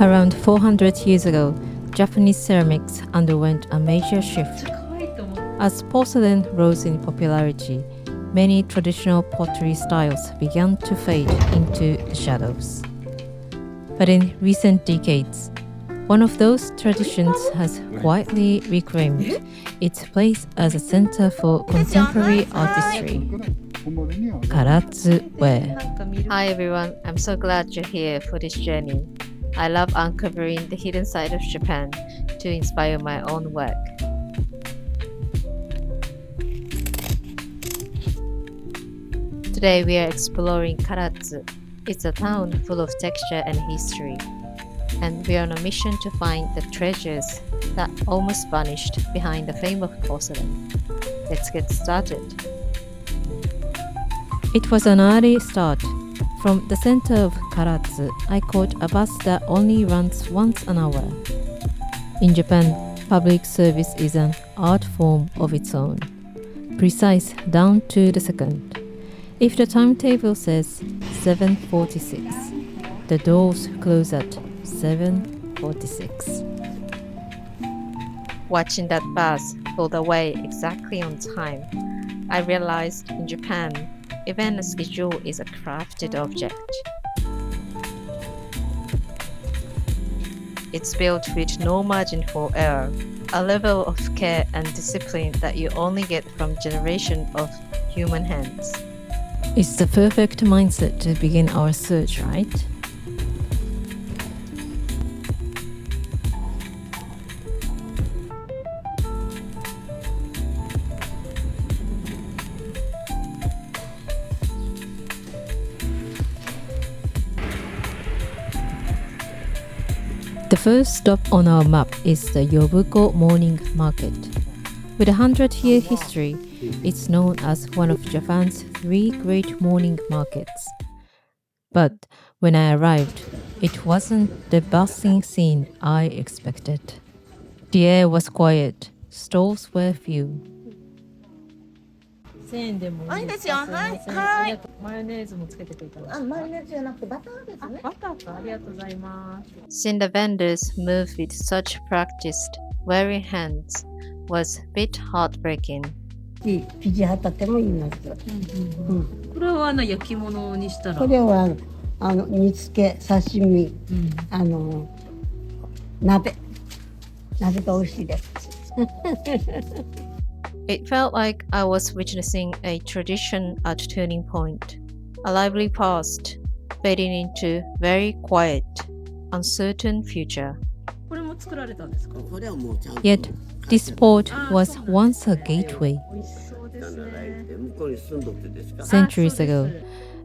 Around 400 years ago, Japanese ceramics underwent a major shift. As porcelain rose in popularity, many traditional pottery styles began to fade into the shadows. But in recent decades, one of those traditions has quietly reclaimed its place as a center for contemporary artistry. Karatsu ware. Hi everyone, I'm so glad you're here for this journey. I love uncovering the hidden side of Japan to inspire my own work. Today we are exploring Karatsu. It's a town full of texture and history, and we are on a mission to find the treasures that almost vanished behind the fame of porcelain. Let's get started. It was an early start. From the center of Karatsu, I caught a bus that only runs once an hour. In Japan, public service is an art form of its own, precise down to the second. If the timetable says 7:46, the doors close at 7:46. Watching that bus pulled away exactly on time, I realized in Japan, even a schedule is a crafted object. It's built with no margin for error, a level of care and discipline that you only get from generation of human hands. It's the perfect mindset to begin our search, right? The first stop on our map is the Yobuko Morning Market. With a 100-year history, it's known as one of Japan's 3 great morning markets. But when I arrived, it wasn't the bustling scene I expected. The air was quiet, stalls were few. 1000円でもいいですか？はい。マヨネーズもつけてくれたんですか？マヨネーズじゃなくてバターですね。バターか、ありがとうございます。Seeing the vendors move with such practiced, weary hands was a bit heartbreaking. 生地旗ても言います。これは焼き物にしたら。これは煮付け、刺身、鍋が美味しいです。It felt like I was witnessing a tradition at turning point, a lively past fading into very quiet, uncertain future. Yet, this port was once a gateway. Centuries ago,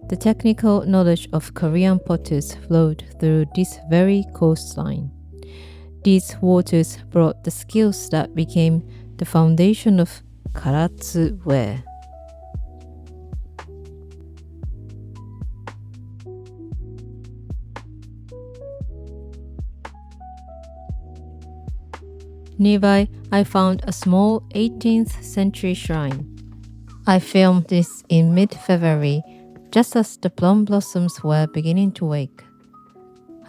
the technical knowledge of Korean potters flowed through this very coastline. These waters brought the skills that became the foundation of Karatsu ware. Nearby, I found a small 18th century shrine. I filmed this in mid-February, just as the plum blossoms were beginning to wake.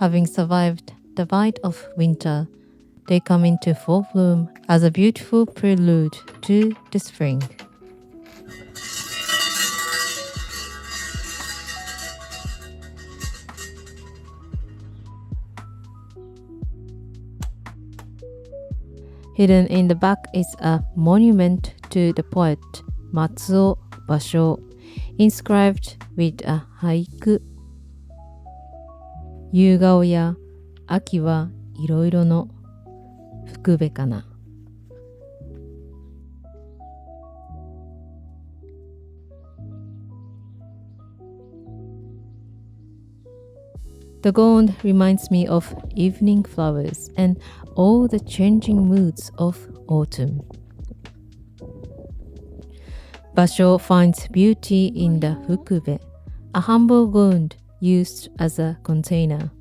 Having survived the bite of winter, they come into full bloom as a beautiful prelude to the spring. Hidden in the back is a monument to the poet Matsuo Basho, inscribed with a haiku. 夕顔や秋はいろいろの福部かな。The gold reminds me of evening flowers and all the changing moods of autumn. Basho finds beauty in the fukube, a humble gold used as a container.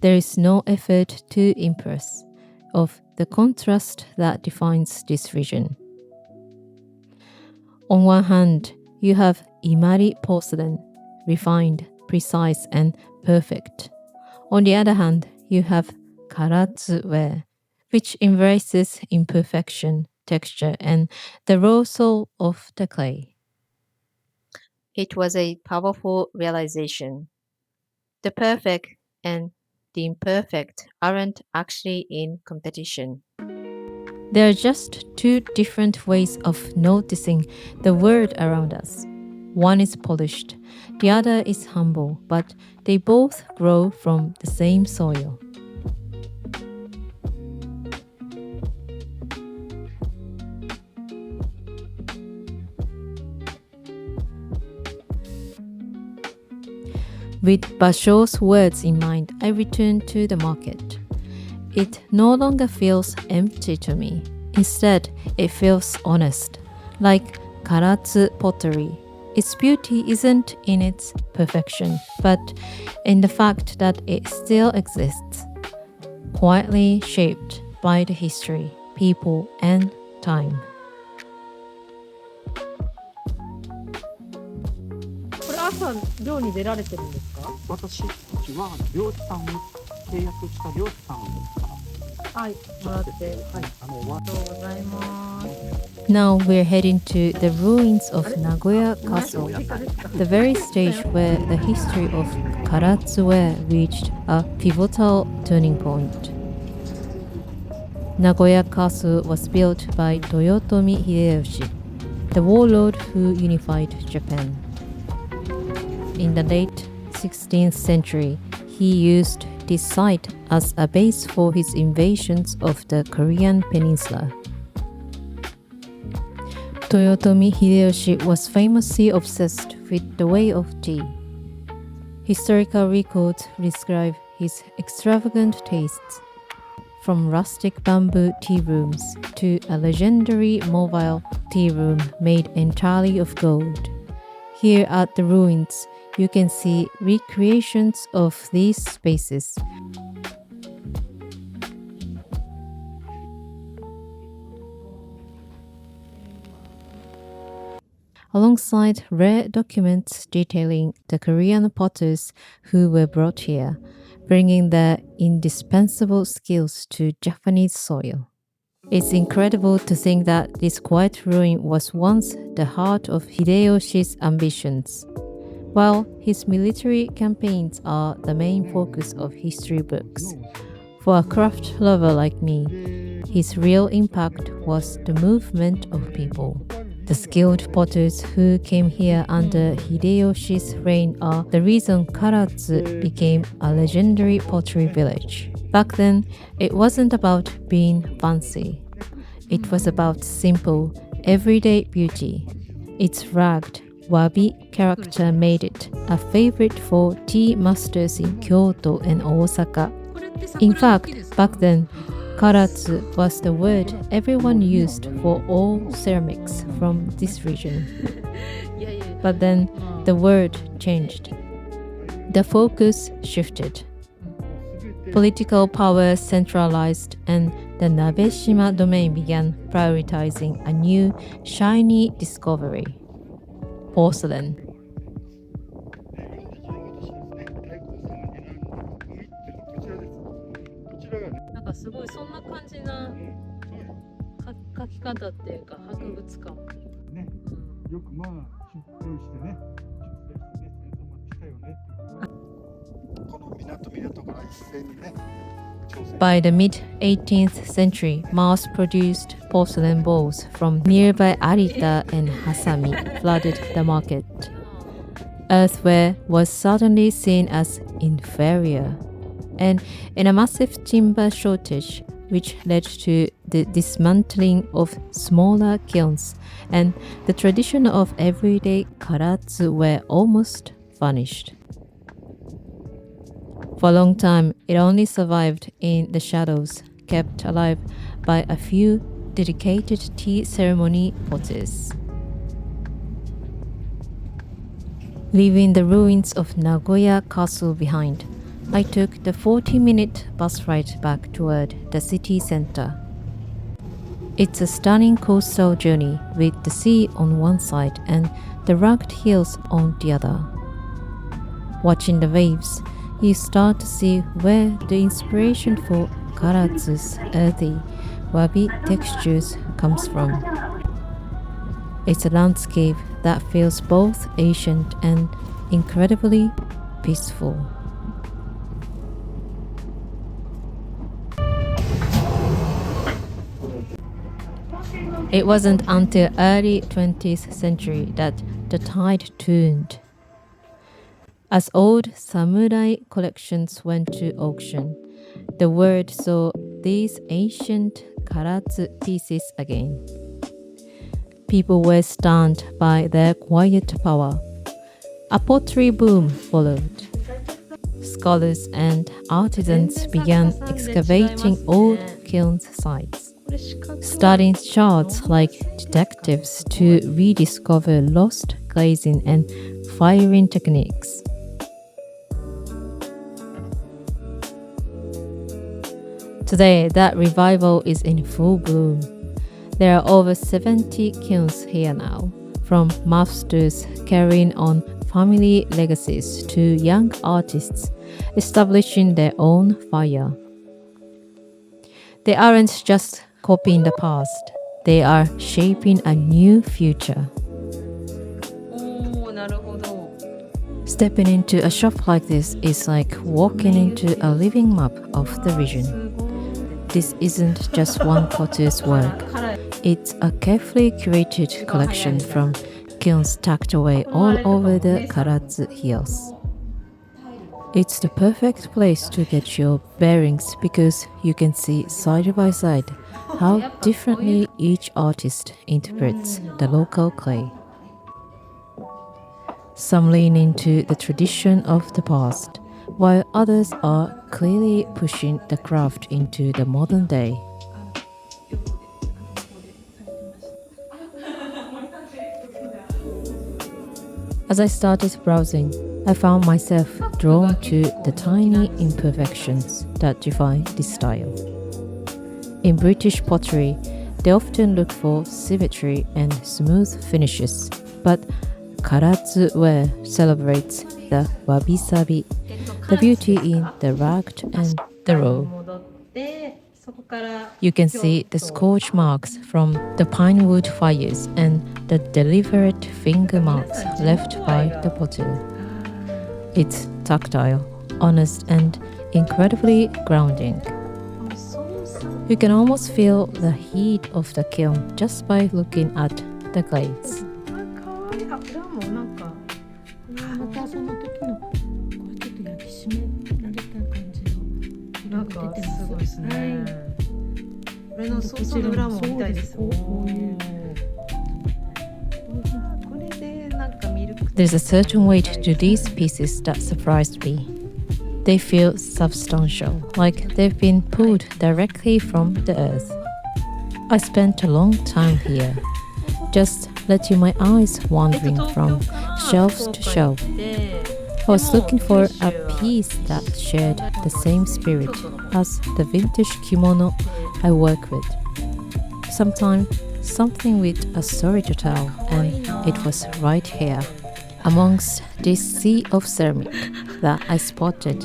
There is no effort to impress, of the contrast that defines this region. On one hand, you have Imari porcelain, refined, precise, and perfect. On the other hand, you have Karatsu ware, which embraces imperfection, texture, and the raw soul of the clay. It was a powerful realization. The perfect and the imperfect aren't actually in competition. There are just two different ways of noticing the world around us. One is polished, the other is humble, but they both grow from the same soil. With Basho's words in mind, I return to the market. It no longer feels empty to me. Instead, it feels honest, like Karatsu pottery. Its beauty isn't in its perfection, but in the fact that it still exists, quietly shaped by the history, people, and time. これ朝漁に出られてるんですか？私たちは漁師さんを契約した漁師さんからはい、もらって、はい、ありわがとうございます。 Now we're heading to the ruins of Nagoya Castle, the very stage where the history of Karatsu ware reached a pivotal turning point. Nagoya Castle was built by Toyotomi Hideyoshi, the warlord who unified Japan. In the late 16th century, he used this site as a base for his invasions of the Korean peninsula. Toyotomi Hideyoshi was famously obsessed with the way of tea. Historical records describe his extravagant tastes, from rustic bamboo tea rooms to a legendary mobile tea room made entirely of gold. Here at the ruins, you can see recreations of these spaces. Alongside rare documents detailing the Korean potters who were brought here, bringing their indispensable skills to Japanese soil. It's incredible to think that this quiet ruin was once the heart of Hideyoshi's ambitions. While his military campaigns are the main focus of history books, for a craft lover like me, his real impact was the movement of people. The skilled potters who came here under Hideyoshi's reign are the reason Karatsu became a legendary pottery village. Back then, it wasn't about being fancy. It was about simple, everyday beauty. Its rugged, wabi character made it a favorite for tea masters in Kyoto and Osaka. In fact, back then, Karatsu was the word everyone used for all ceramics from this region. But then the word changed. The focus shifted. Political power centralized and the Nabeshima domain began prioritizing a new, shiny discovery: porcelain. なんかすごいそんな感じな書き方っていうか博物館。ね、よくまあ出品してね、出世してね、戦争までしたよねっていう。この港から一斉にね。By the mid 18th century, mass-produced porcelain bowls from nearby Arita and Hasami flooded the market. Earthenware was suddenly seen as inferior, and in a massive timber shortage, which led to the dismantling of smaller kilns, and the tradition of everyday karatsu ware almost vanished. For a long time, it only survived in the shadows, kept alive by a few dedicated tea ceremony potters. Leaving the ruins of Nagoya Castle behind, I took the 40-minute bus ride back toward the city center. It's a stunning coastal journey with the sea on one side and the rugged hills on the other. Watching the waves, you start to see where the inspiration for Karatsu's earthy, wabi textures comes from. It's a landscape that feels both ancient and incredibly peaceful. It wasn't until early 20th century that the tide turned. As old samurai collections went to auction, the world saw these ancient Karatsu pieces again. People were stunned by their quiet power. A pottery boom followed. Scholars and artisans began excavating old kiln sites, studying shards like detectives to rediscover lost glazing and firing techniques. Today, that revival is in full bloom. There are over 70 kilns here now, from masters carrying on family legacies to young artists establishing their own fire. They aren't just copying the past, they are shaping a new future. Stepping into a shop like this is like walking into a living map of the region. This isn't just one potter's work. It's a carefully curated collection from kilns tucked away all over the Karatsu hills. It's the perfect place to get your bearings because you can see side by side how differently each artist interprets the local clay. Some lean into the tradition of the past, while others are clearly pushing the craft into the modern day. As I started browsing, I found myself drawn to the tiny imperfections that define this style. In British pottery, they often look for symmetry and smooth finishes, but Karatsu ware celebrates the wabi-sabi, the beauty in the rugged and the raw. You can see the scorch marks from the pine wood fires and the deliberate finger marks left by the potter. It's tactile, honest, and incredibly grounding. You can almost feel the heat of the kiln just by looking at the glaze. これのソースの裏も見たいです。There's a certain weight to these pieces that surprised me. They feel substantial, like they've been pulled directly from the earth. I spent a long time here, just letting my eyes wandering from shelf to shelf. I was looking for a piece that shared the same spirit as the vintage kimono I work with. Sometimes something with a story to tell, and it was right here, amongst this sea of ceramic, that I spotted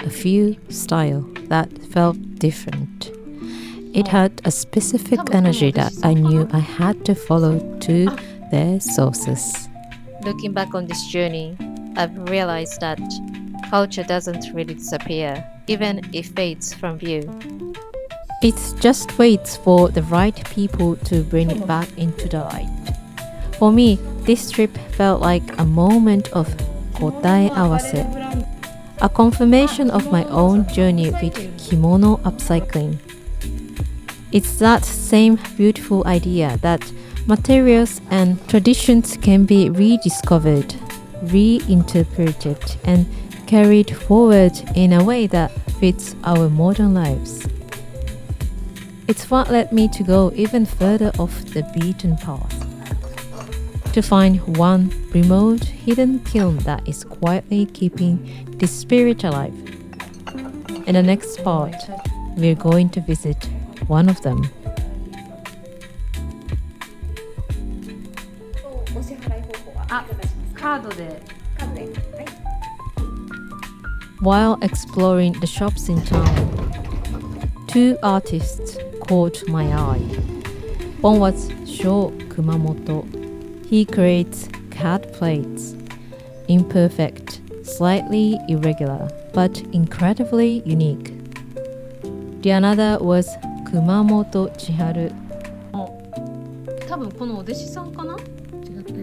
a few styles that felt different. It had a specific energy that I knew I had to follow to their sources. Looking back on this journey, I've realized that culture doesn't really disappear, even if it fades from view. It just waits for the right people to bring it back into the light. For me, this trip felt like a moment of kotae awase, a confirmation of my own journey with kimono upcycling. It's that same beautiful idea that materials and traditions can be rediscovered, reinterpreted, and carried forward in a way that fits our modern lives. It's what led me to go even further off the beaten path, to find one remote hidden kiln that is quietly keeping this spirit alive. In the next spot, we're going to visit one of them. あ、カードで。カードで。はい。While exploring the shops in town, two artists caught my eye. One was Sho Kumamoto. He creates cat plates. Imperfect, slightly irregular, but incredibly unique. The another was Kumamoto Chiharu. 多分このお弟子さんかな？違ったり。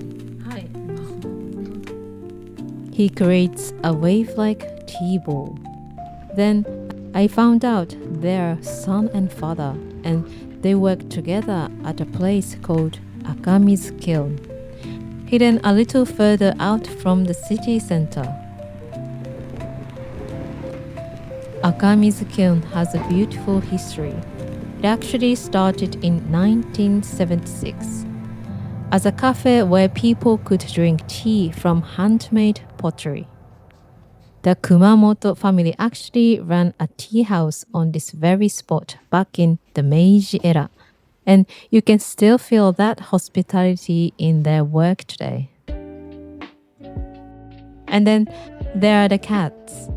はい。 He creates a wave-like tea ball. Then I found out they're son and father, and they work together at a place called Akamizu Kiln, hidden a little further out from the city center. Akamizu Kiln has a beautiful history. It actually started in 1976 as a cafe where people could drink tea from handmade pottery. The Kumamoto family actually ran a tea house on this very spot back in the Meiji era, and you can still feel that hospitality in their work today. And then there are the cats.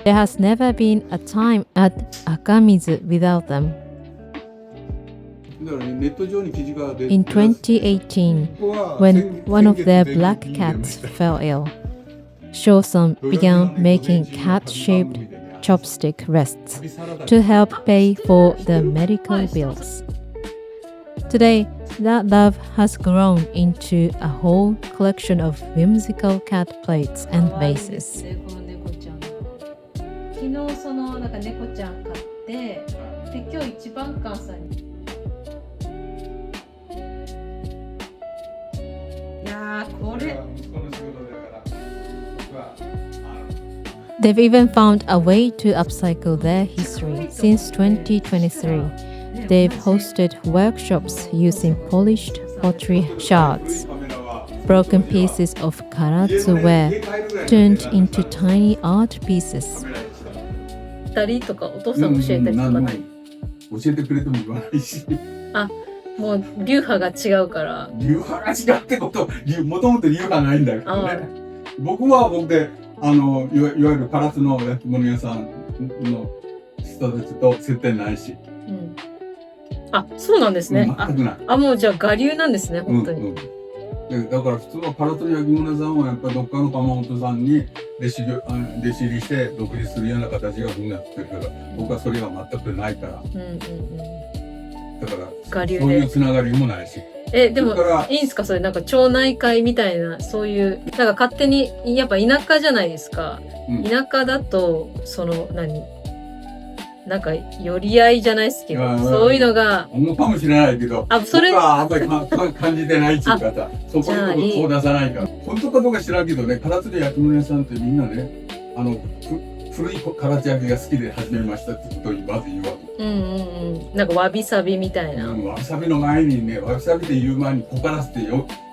There has never been a time at Akamizu without them. In 2018, when one of their black cats fell ill, Sho-san began making cat-shaped chopstick rests to help pay for the medical bills. Today, that love has grown into a whole collection of whimsical cat plates and vases. この猫ちゃん。昨日そのなんか猫ちゃん買って、で今日一番館さんに。いやーこれ。 They've even found a way to upcycle their history. Since 2023, they've hosted workshops using polished pottery shards, broken pieces of Karatsu ware turned into tiny art pieces. 二人とかお父さん教えたりとかない？教えてくれても言わないし。あ、もう流派が違うから。流派が違うってこと、もともと流派ないんだけどね。僕は僕で、いわゆる唐津の焼き物屋さんの人たちと接点ないし。うん。あ、そうなんですね。全くない。あ、もうじゃあ我流なんですね、本当に。だから普通は唐津の焼き物屋さんはやっぱりどっかの窯元さんに弟子入りして独立するような形がみんな作ってるから、僕はそれが全くないから。だからそういうつながりもないし。でもいいんですかそれなんか町内会みたいなそういうなんか勝手にやっぱ田舎じゃないですか。田舎だとそのなんか寄り合いじゃないですけどそういうのが思うかもしれないけど、それはあんまり感じてないっていうかさ、そこにこう出さないから。本当かどうか知らんけどね、唐津で焼き物屋さんってみんなね、古い唐津焼きが好きで始めましたってことをまず言うわけ。なんかわびさびみたいな。わびさびの前にね、わびさびで言う前に小唐津って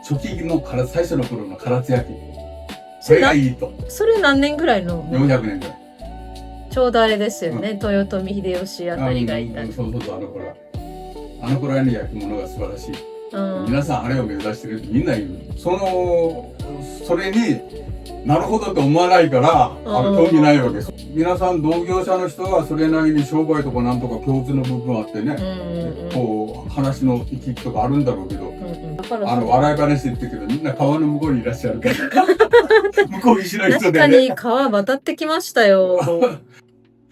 初期の最初の頃の唐津焼き。それがいいと。それ何年ぐらいの ?400 年ぐらい。ちょうどあれですよね、豊臣秀吉あたりがいた。そう、あの頃の焼き物が素晴らしい。皆さんあれを目指してるってみんな言う。それになるほどと思わないから興味ないわけです。皆さん同業者の人はそれなりに商売とかなんとか共通の部分あってね、こう話の行き来とかあるんだろうけど、笑い話言ってるけどみんな川の向こうにいらっしゃるから向こう岸の人でね。確かに川渡ってきましたよ。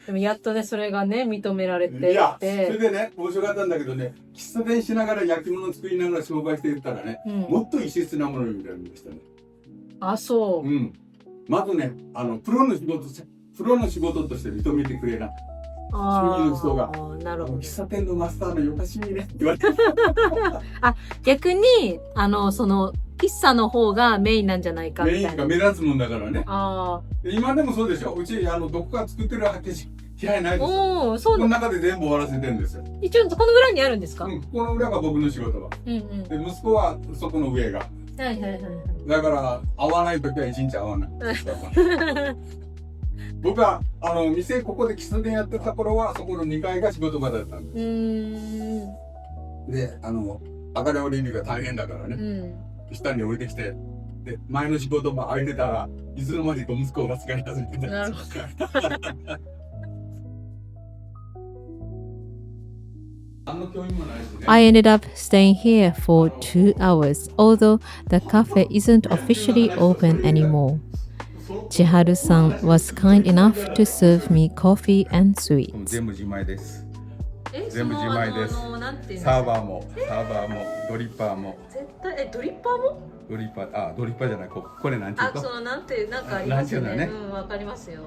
でもやっとねそれがね認められて。いやそれでね面白かったんだけどね、喫茶店しながら焼き物作りながら商売していったらね、もっと異質なものに見られましたね。あ、そう。まずね、プロの仕事として認めてくれな。そういう人が。なるほど。喫茶店のマスターのよかしいねって言われて。あ、逆に、その、喫茶の方がメインなんじゃないかみたいな。メインが目立つもんだからね。今でもそうでしょ。うち、どこか作ってるはけ支配ないですよ。そうこの中で全部終わらせてるんですよ。一応、この裏にあるんですか？この裏が僕の仕事は。で、息子はそこの上が。だから会わないときは一日会わない。僕は店ここで喫茶店やってた頃はそこの2階が仕事場だったんです。で赤レオリンリが大変だからね、下に降りてきてで、前の仕事も空いてたらいつの間にか息子が使い始めてた。なるほど。I ended up staying here for 2 hours, although the cafe isn't officially open anymore. Chiharu-san was kind enough to serve me coffee and sweets. 全部自前です。え、全部自前です。なんていうんですか。サーバーもドリッパーも。絶対ドリッパーも？ドリッパー、ドリッパーじゃない、これなんていうと。なんかありますよね。なんていうのね。うん、わかりますよ。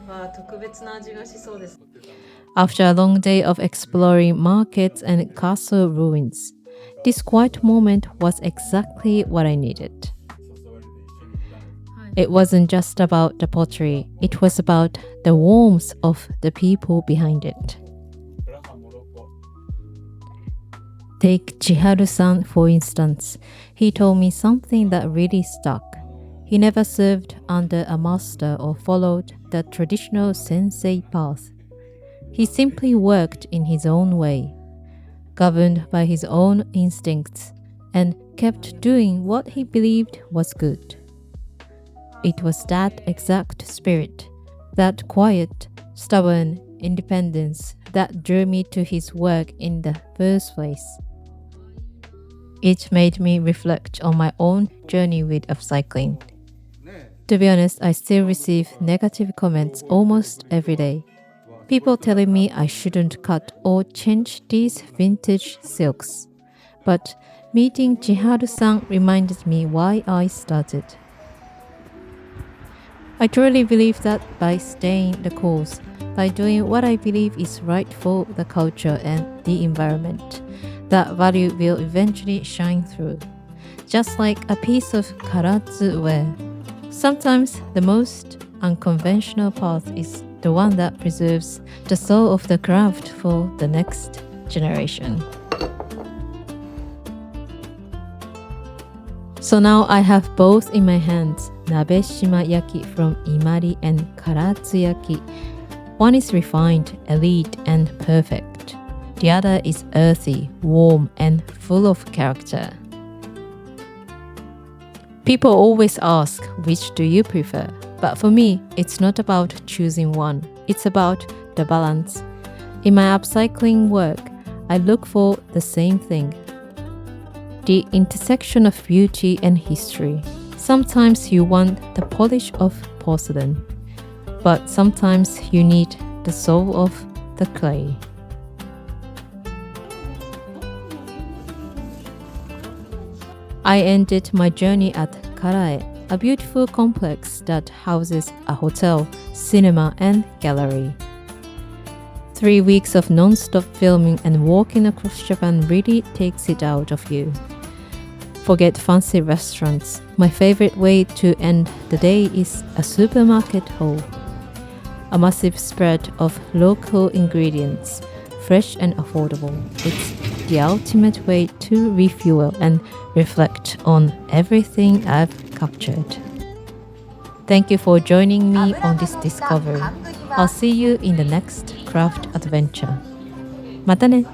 わあ、特別な味がしそうです。After a long day of exploring markets and castle ruins, this quiet moment was exactly what I needed. It wasn't just about the pottery, it was about the warmth of the people behind it. Take Chiharu-san, for instance. He told me something that really stuck. He never served under a master or followed the traditional sensei path. He simply worked in his own way, governed by his own instincts, and kept doing what he believed was good. It was that exact spirit, that quiet, stubborn independence that drew me to his work in the first place. It made me reflect on my own journey with upcycling. To be honest, I still receive negative comments almost every day. People telling me I shouldn't cut or change these vintage silks. But meeting Chiharu-san reminded me why I started. I truly believe that by staying the course, by doing what I believe is right for the culture and the environment, that value will eventually shine through. Just like a piece of Karatsu ware. Sometimes the most unconventional path is the one that preserves the soul of the craft for the next generation. So now I have both in my hands, Nabeshima Yaki from Imari and Karatsu Yaki. One is refined, elite, and perfect. The other is earthy, warm, and full of character. People always ask, which do you prefer? But for me, it's not about choosing one. It's about the balance. In my upcycling work, I look for the same thing. The intersection of beauty and history. Sometimes you want the polish of porcelain, but sometimes you need the soul of the clay. I ended my journey at Karae, a beautiful complex that houses a hotel, cinema, and gallery. 3 weeks of non-stop filming and walking across Japan really takes it out of you. Forget fancy restaurants. My favorite way to end the day is a supermarket haul. A massive spread of local ingredients, fresh and affordable. It's the ultimate way to refuel and reflect on everything I've captured. Thank you for joining me on this discovery. I'll see you in the next craft adventure. またね。